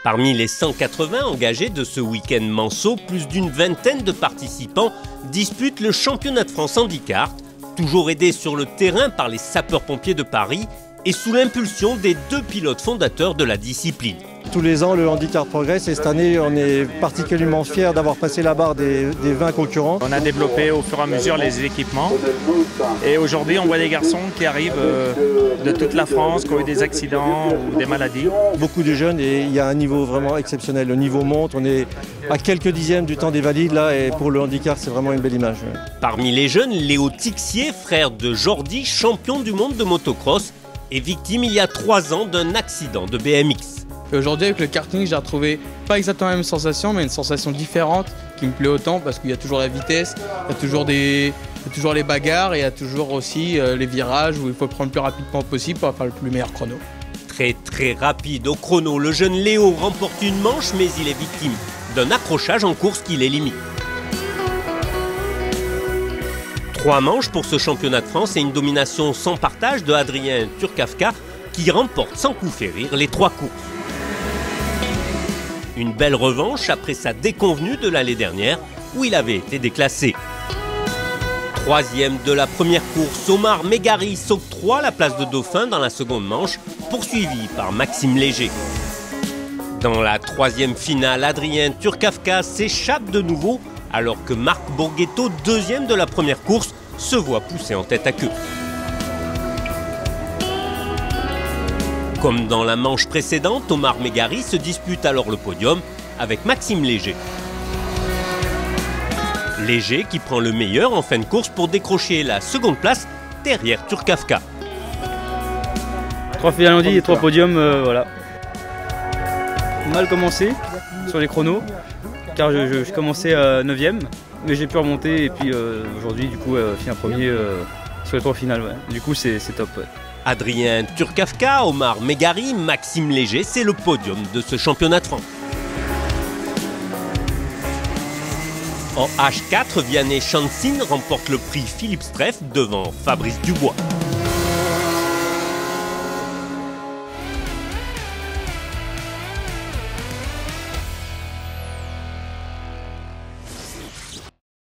Parmi les 180 engagés de ce week-end Manceau, plus d'une vingtaine de participants disputent le championnat de France handicart, toujours aidés sur le terrain par les sapeurs-pompiers de Paris et sous l'impulsion des deux pilotes fondateurs de la discipline. Tous les ans, le handicart progresse et cette année, on est particulièrement fiers d'avoir passé la barre des 20 concurrents. On a développé au fur et à mesure les équipements et aujourd'hui, on voit des garçons qui arrivent de toute la France, qui ont eu des accidents ou des maladies. Beaucoup de jeunes et il y a un niveau vraiment exceptionnel. Le niveau monte, on est à quelques dixièmes du temps des valides là et pour le handicart, c'est vraiment une belle image. Parmi les jeunes, Léo Tixier, frère de Jordi, champion du monde de motocross, est victime il y a 3 ans d'un accident de BMX. Aujourd'hui avec le karting, j'ai retrouvé pas exactement la même sensation, mais une sensation différente qui me plaît autant parce qu'il y a toujours la vitesse, il y a toujours les bagarres et il y a toujours aussi les virages où il faut prendre le plus rapidement possible pour faire le meilleur chrono. Très rapide au chrono, le jeune Léo remporte une manche mais il est victime d'un accrochage en course qui l'élimine. 3 manches pour ce championnat de France et une domination sans partage de Adrien Turkavka qui remporte sans coup férir les 3 courses. Une belle revanche après sa déconvenue de l'année dernière où il avait été déclassé. 3e de la première course, Omar Megari s'octroie la place de dauphin dans la seconde manche, poursuivi par Maxime Léger. Dans la 3e finale, Adrien Turkavka s'échappe de nouveau alors que Marc Borghetto, 2e de la première course, se voit pousser en tête à queue. Comme dans la manche précédente, Omar Megari se dispute alors le podium avec Maxime Léger. Léger qui prend le meilleur en fin de course pour décrocher la seconde place derrière Turkavka. 3 finales et 3 podiums, voilà. Mal commencé sur les chronos, car je commençais à 9e, mais j'ai pu remonter et puis aujourd'hui du coup finir premier sur les 3 finales. Ouais. Du coup c'est top. Ouais. Adrien Turkavka, Omar Megari, Maxime Léger, c'est le podium de ce championnat de France. En H4, Vianney Chansin remporte le prix Philippe Streff devant Fabrice Dubois.